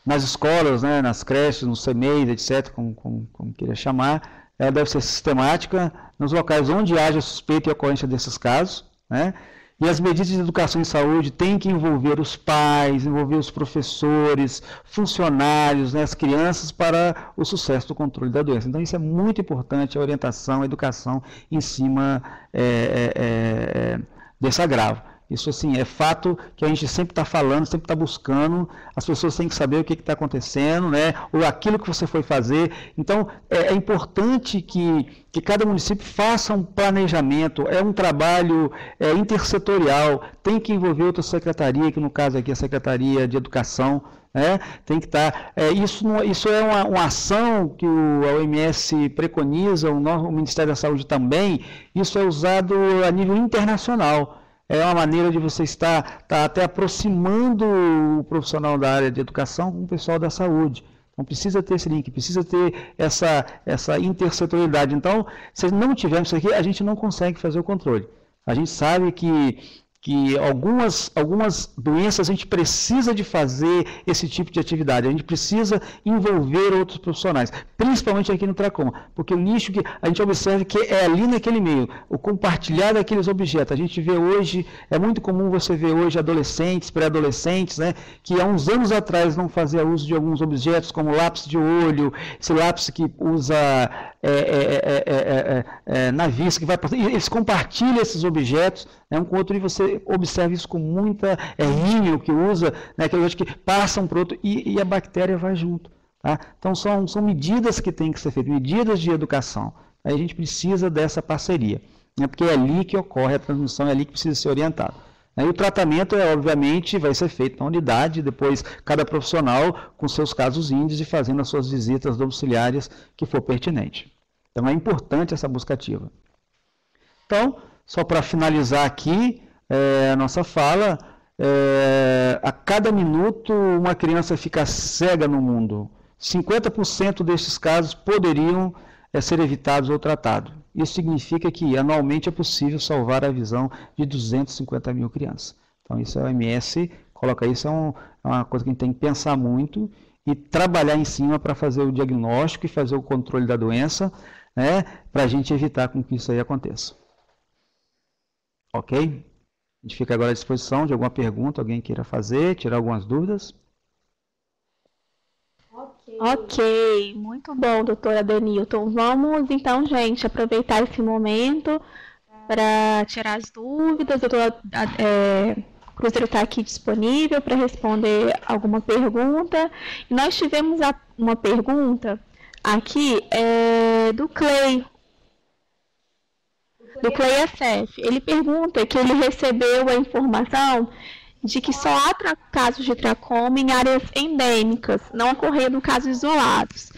nas escolas, né, nas creches, nos CMEs, etc., como queria chamar. Ela deve ser sistemática nos locais onde haja suspeita e ocorrência desses casos, né? E as medidas de educação em saúde têm que envolver os pais, envolver os professores, funcionários, né, as crianças, para o sucesso do controle da doença. Então, isso é muito importante, a orientação, a educação em cima desse agravo. Isso, assim, é fato que a gente sempre está falando, sempre está buscando, as pessoas têm que saber o que está acontecendo, né, ou aquilo que você foi fazer. Então, é importante que cada município faça um planejamento, é um trabalho intersetorial, tem que envolver outra secretaria, que no caso aqui é a Secretaria de Educação, né, tem que estar... Isso é uma ação que a OMS preconiza, o Ministério da Saúde também, isso é usado a nível internacional. É uma maneira de você estar até aproximando o profissional da área de educação com o pessoal da saúde. Então, precisa ter esse link, precisa ter essa intersetorialidade. Então, se não tivermos isso aqui, a gente não consegue fazer o controle. A gente sabe que algumas doenças a gente precisa de fazer esse tipo de atividade, a gente precisa envolver outros profissionais, principalmente aqui no tracoma, porque o nicho que a gente observa que é ali naquele meio, o compartilhar daqueles objetos. A gente vê hoje, é muito comum você ver hoje adolescentes, pré-adolescentes, né, que há uns anos atrás não fazia uso de alguns objetos, como lápis de olho, esse lápis que usa na vista, que vai passar, eles compartilham esses objetos, né, um com o outro, e você observa isso com muita rímel que usa, né, aqueles que passam para o outro e a bactéria vai junto. Tá? Então são medidas que têm que ser feitas, medidas de educação. Aí a gente precisa dessa parceria, né, porque é ali que ocorre a transmissão, é ali que precisa ser orientado. E o tratamento, obviamente, vai ser feito na unidade, depois cada profissional com seus casos índices e fazendo as suas visitas domiciliares que for pertinente. Então é importante essa busca ativa. Então, só para finalizar aqui a nossa fala, a cada minuto uma criança fica cega no mundo. 50% desses casos poderiam ser evitados ou tratados. Isso significa que anualmente é possível salvar a visão de 250 mil crianças. Então isso a OMS coloca isso, é uma coisa que a gente tem que pensar muito e trabalhar em cima para fazer o diagnóstico e fazer o controle da doença, né, para a gente evitar com que isso aí aconteça. Ok? A gente fica agora à disposição de alguma pergunta, alguém queira fazer, tirar algumas dúvidas. Ok, muito bom, doutora Denilton. Vamos então, gente, aproveitar esse momento para tirar as dúvidas. A doutora Cruzeiro está aqui disponível para responder alguma pergunta. E nós tivemos uma pergunta aqui do Clay. Do Clay SF. Ele pergunta que ele recebeu a informação de que só há casos de tracoma em áreas endêmicas, não ocorrendo casos isolados.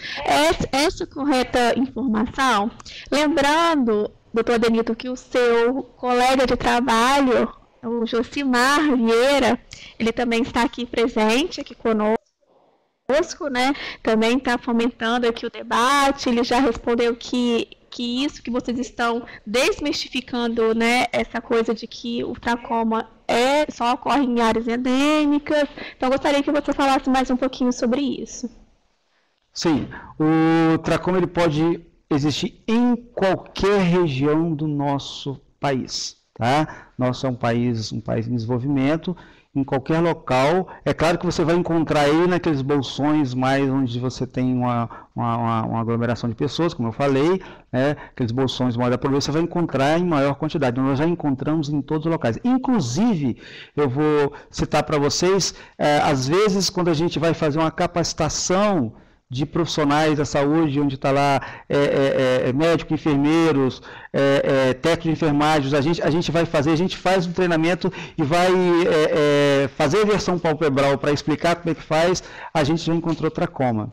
Essa correta informação? Lembrando, doutor Adenilton, que o seu colega de trabalho, o Josimar Vieira, ele também está aqui presente, aqui conosco, né? Também está fomentando aqui o debate, ele já respondeu que isso que vocês estão desmistificando, né, essa coisa de que o tracoma só ocorre em áreas endêmicas. Então, eu gostaria que você falasse mais um pouquinho sobre isso. Sim, o tracoma ele pode existir em qualquer região do nosso país, tá? Nosso é um país em desenvolvimento, em qualquer local. É claro que você vai encontrar aí naqueles bolsões mais onde você tem uma aglomeração de pessoas, como eu falei, né? Aqueles bolsões maior da província, você vai encontrar em maior quantidade. Nós já encontramos em todos os locais. Inclusive, eu vou citar para vocês, às vezes quando a gente vai fazer uma capacitação de profissionais da saúde, onde está lá médico, enfermeiros, técnico de enfermagem, a gente faz um treinamento e vai fazer a versão palpebral para explicar como é que faz. A gente já encontrou tracoma.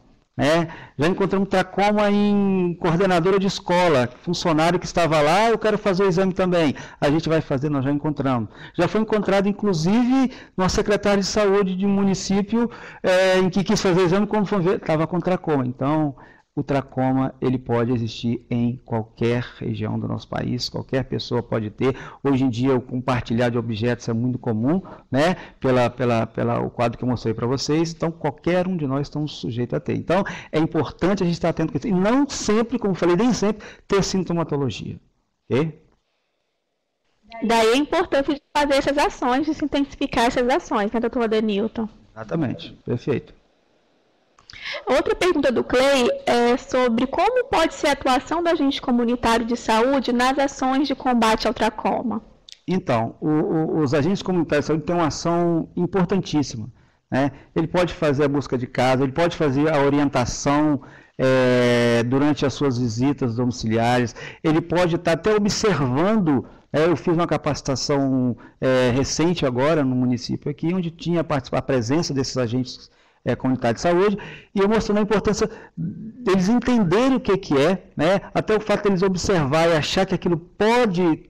Já encontramos tracoma em coordenadora de escola, funcionário que estava lá, eu quero fazer o exame também. A gente vai fazer, nós já encontramos. Já foi encontrado, inclusive, nosso secretário de saúde de um município em que quis fazer o exame, quando foi ver, estava com tracoma. Então, o tracoma ele pode existir em qualquer região do nosso país, qualquer pessoa pode ter. Hoje em dia, o compartilhar de objetos é muito comum, né? Pelo quadro que eu mostrei para vocês. Então, qualquer um de nós estamos sujeitos a ter. Então, é importante a gente estar atento com isso. E não sempre, como eu falei, nem sempre, ter sintomatologia. Ok? Daí a importância de fazer essas ações, de se intensificar essas ações, né, doutor Adenilton? Exatamente, perfeito. Outra pergunta do Clay é sobre como pode ser a atuação do agente comunitário de saúde nas ações de combate ao tracoma. Então, os agentes comunitários de saúde têm uma ação importantíssima, né? Ele pode fazer a busca de casa, ele pode fazer a orientação durante as suas visitas domiciliares, ele pode estar até observando. Eu fiz uma capacitação recente agora no município aqui, onde tinha a presença desses agentes comunitários de saúde, e eu mostrando a importância deles entenderem o que é, né? Até o fato de eles observar e achar que aquilo pode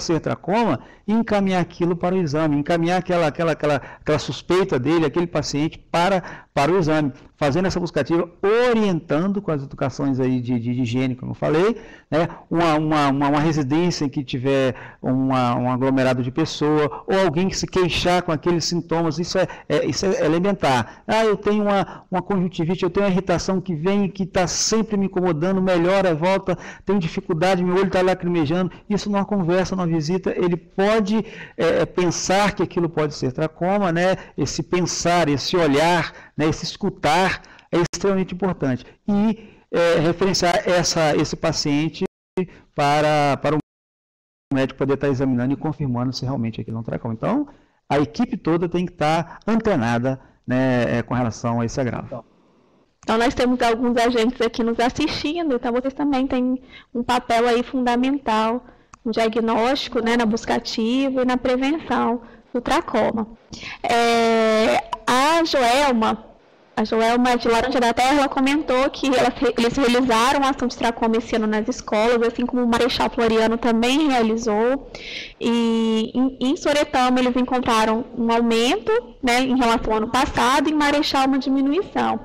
ser tracoma, e encaminhar aquilo para o exame, encaminhar aquela suspeita dele, aquele paciente para o exame, fazendo essa busca ativa, orientando com as educações aí de higiene, como eu falei, né? Uma residência em que tiver um aglomerado de pessoa, ou alguém que se queixar com aqueles sintomas, isso é elementar. Eu tenho uma conjuntivite, eu tenho uma irritação que vem, que está sempre me incomodando, melhora, volta, tenho dificuldade, meu olho está lacrimejando, isso numa conversa, numa visita, ele pode pensar que aquilo pode ser tracoma, né? Esse pensar, esse olhar, né? Esse escutar é extremamente importante. E referenciar esse paciente para o médico poder estar examinando e confirmando se realmente aquilo é um tracoma. Então, a equipe toda tem que estar antenada, né, com relação a esse agravo. Então, nós temos alguns agentes aqui nos assistindo, então vocês também têm um papel aí fundamental no diagnóstico, né, na busca ativa e na prevenção do tracoma. A Joelma de Laranja da Terra, ela comentou que eles realizaram a ação de tracoma esse ano nas escolas, assim como o Marechal Floriano também realizou. E em Soretama eles encontraram um aumento, né, em relação ao ano passado, e em Marechal uma diminuição.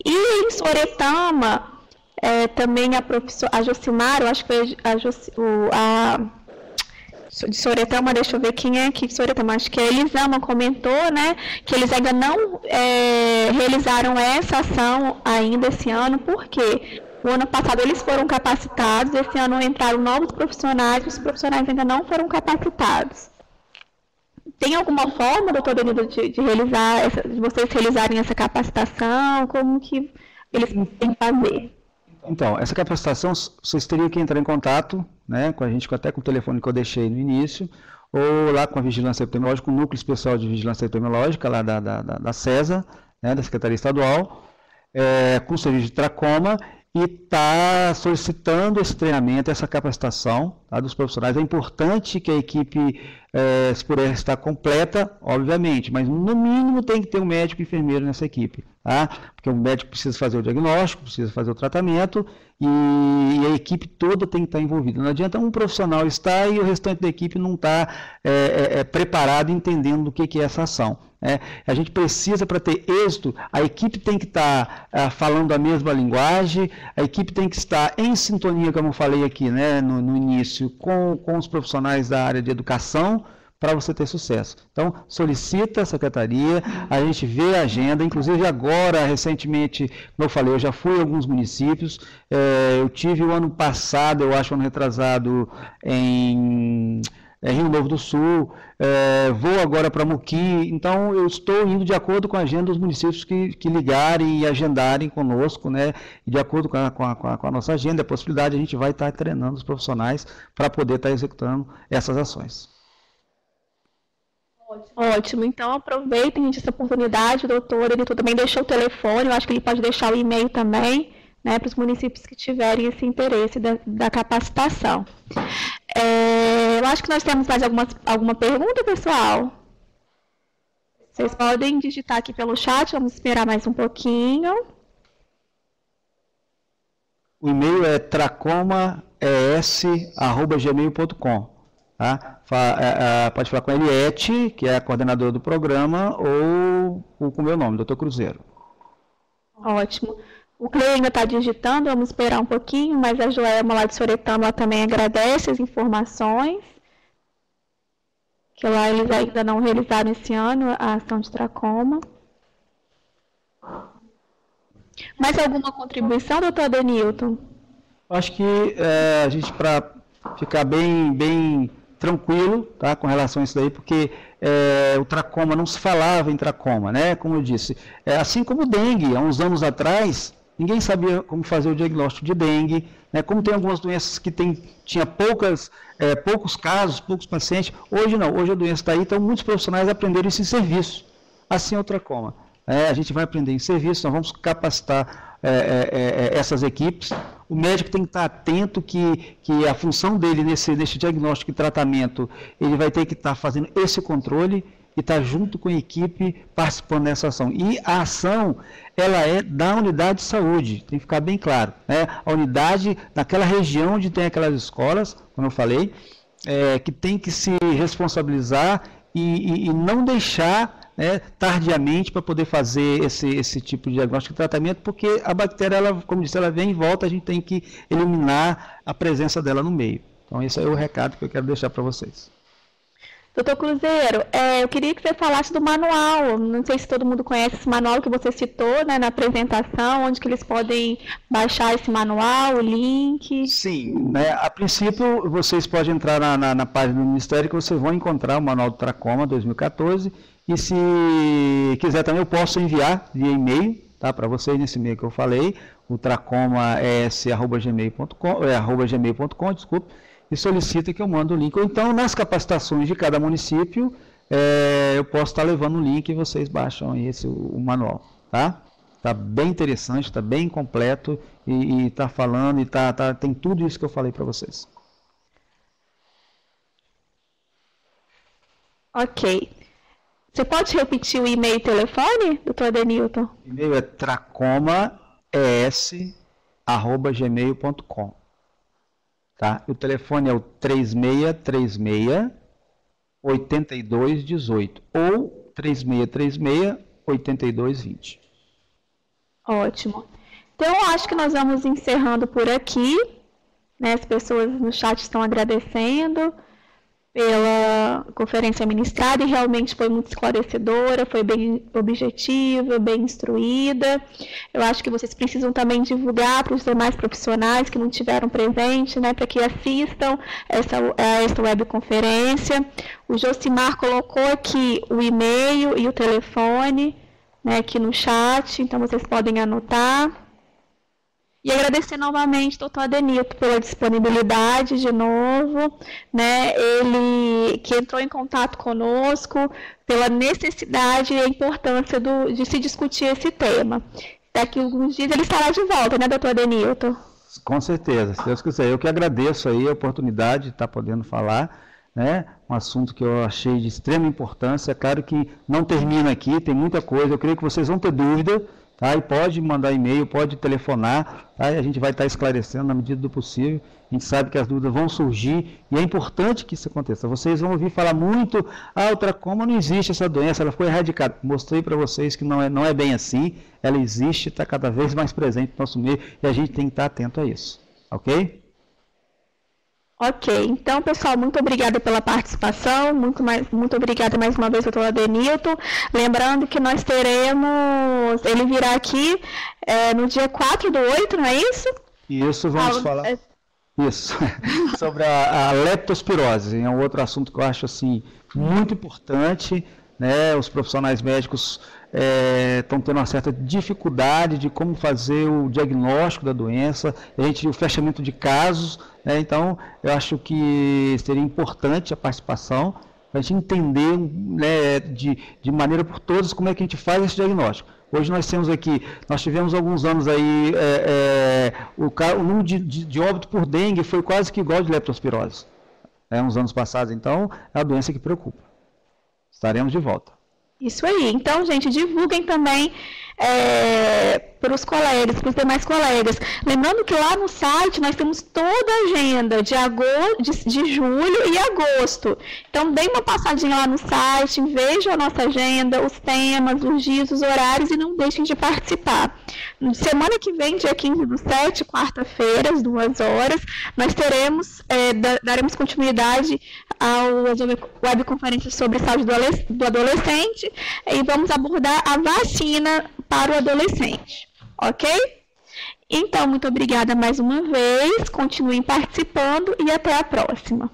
E em Soretama, também a Josimar, eu acho que foi de Soretama, deixa eu ver quem é aqui de Soretama, acho que a Elisama comentou, né, que eles ainda não realizaram essa ação ainda esse ano, porque o ano passado eles foram capacitados, esse ano entraram novos profissionais, os profissionais ainda não foram capacitados. Tem alguma forma, doutor Danilo, de vocês realizarem essa capacitação? Como que eles têm que fazer? Então, essa capacitação, vocês teriam que entrar em contato, né, com a gente, até com o telefone que eu deixei no início, ou lá com a Vigilância Epidemiológica, com o Núcleo Especial de Vigilância Epidemiológica, lá da CESA, né, da Secretaria Estadual, com o serviço de tracoma, e está solicitando esse treinamento, essa capacitação, tá, dos profissionais. É importante que a equipe, se puder estar completa, obviamente, mas no mínimo tem que ter um médico e enfermeiro nessa equipe, tá? Porque o médico precisa fazer o diagnóstico, precisa fazer o tratamento e a equipe toda tem que estar envolvida. Não adianta um profissional estar e o restante da equipe não estar preparado, entendendo o que é essa ação. A gente precisa, para ter êxito, a equipe tem que estar falando a mesma linguagem, a equipe tem que estar em sintonia, como eu falei aqui, né, no início, com os profissionais da área de educação, para você ter sucesso. Então, solicita a secretaria, a gente vê a agenda, inclusive agora, recentemente, como eu falei, eu já fui a alguns municípios, eu tive o ano passado, eu acho, ano retrasado, em Rio Novo do Sul, vou agora para Muqui, então eu estou indo de acordo com a agenda dos municípios que ligarem e agendarem conosco, né, e de acordo com a nossa agenda, a possibilidade, a gente vai estar treinando os profissionais para poder estar executando essas ações. Ótimo, então aproveitem, gente, essa oportunidade, o doutor, ele também deixou o telefone, eu acho que ele pode deixar o e-mail também, né, para os municípios que tiverem esse interesse da capacitação. Eu acho que nós temos mais alguma pergunta, pessoal? Vocês podem digitar aqui pelo chat, vamos esperar mais um pouquinho. O e-mail é tracomaes@gmail.com. Tá? Pode falar com a Eliette, que é a coordenadora do programa, ou com o meu nome, Dr. Cruzeiro. Ótimo. O Cleio ainda está digitando, vamos esperar um pouquinho, mas a Joelma lá de Soretama ela também agradece as informações, que lá eles ainda não realizaram esse ano a ação de tracoma. Mais alguma contribuição, doutor Adenilton? Acho que a gente, para ficar bem tranquilo, tá, com relação a isso daí, porque o tracoma, não se falava em tracoma, né? Como eu disse, assim como o dengue, há uns anos atrás, ninguém sabia como fazer o diagnóstico de dengue, né? Como tem algumas doenças que tinha poucos casos, poucos pacientes, hoje não, hoje a doença está aí, então muitos profissionais aprenderam isso em serviço, assim é o tracoma. A gente vai aprender em serviço, nós vamos capacitar essas equipes. O médico tem que estar atento que a função dele nesse diagnóstico e tratamento, ele vai ter que estar fazendo esse controle e estar junto com a equipe participando dessa ação. E a ação, ela é da unidade de saúde, tem que ficar bem claro, né? A unidade, naquela região onde tem aquelas escolas, como eu falei, que tem que se responsabilizar e não deixar, né, tardiamente para poder fazer esse tipo de diagnóstico e tratamento, porque a bactéria, ela, como disse, ela vem e volta, a gente tem que eliminar a presença dela no meio. Então, esse é o recado que eu quero deixar para vocês. Doutor Cruzeiro, eu queria que você falasse do manual. Não sei se todo mundo conhece esse manual que você citou, né, na apresentação, onde que eles podem baixar esse manual, o link. Sim, né, a princípio vocês podem entrar na página do Ministério que vocês vão encontrar o Manual do Tracoma 2014 e se quiser também eu posso enviar via e-mail, tá, para vocês nesse e-mail que eu falei, o tracomaes@gmail.com, desculpe, e solicita que eu mando o link. Ou então, nas capacitações de cada município, eu posso estar levando o link e vocês baixam aí o manual, tá? Está bem interessante, está bem completo e está falando, tem tudo isso que eu falei para vocês. Ok. Você pode repetir o e-mail e telefone, doutor Adenilton? O e-mail é tracomaes@gmail.com. Tá? O telefone é o 3636-8218 ou 3636-8220. Ótimo. Então, eu acho que nós vamos encerrando por aqui, né? As pessoas no chat estão agradecendo pela conferência ministrada e realmente foi muito esclarecedora, foi bem objetiva, bem instruída. Eu acho que vocês precisam também divulgar para os demais profissionais que não tiveram presente, né, para que assistam essa webconferência. O Josimar colocou aqui o e-mail e o telefone, né, aqui no chat, então vocês podem anotar. E agradecer novamente, doutor Adenilton, pela disponibilidade de novo, né, ele que entrou em contato conosco, pela necessidade e a importância de se discutir esse tema. daqui a alguns dias ele estará de volta, né, doutor Adenilton? Com certeza, se Deus quiser. Eu que agradeço aí a oportunidade de estar podendo falar, né? Um assunto que eu achei de extrema importância. Claro que não termina aqui, tem muita coisa. Eu creio que vocês vão ter dúvida, tá? E pode mandar e-mail, pode telefonar, tá? E a gente vai estar esclarecendo na medida do possível. A gente sabe que as dúvidas vão surgir e é importante que isso aconteça. Vocês vão ouvir falar muito, o tracoma não existe essa doença, ela ficou erradicada. Mostrei para vocês que não é bem assim, ela existe, está cada vez mais presente no nosso meio e a gente tem que estar atento a isso, ok? Ok, então pessoal, muito obrigada pela participação, muito obrigada mais uma vez, doutor Adenilton. Lembrando que nós teremos, ele virá aqui no dia 4/8, não é isso? Isso, vamos falar. Isso, sobre a leptospirose, é um outro assunto que eu acho assim, muito importante, né? Os profissionais médicos estão tendo uma certa dificuldade de como fazer o diagnóstico da doença, o fechamento de casos, né? Então eu acho que seria importante a participação, para a gente entender, né, de maneira por todas como é que a gente faz esse diagnóstico. Hoje nós tivemos alguns anos aí, o número de óbito por dengue foi quase que igual de leptospirose, uns anos passados, então é a doença que preocupa. Estaremos de volta. Isso aí, então gente, divulguem também para os colegas, para os demais colegas. Lembrando que lá no site nós temos toda a agenda de julho e agosto. Então, dê uma passadinha lá no site, vejam a nossa agenda, os temas, os dias, os horários e não deixem de participar. Semana que vem, dia 15/7, quarta-feira, às 2 horas, nós daremos continuidade às webconferências sobre saúde do adolescente e vamos abordar a vacina para o adolescente, ok? Então, muito obrigada mais uma vez, continuem participando e até a próxima.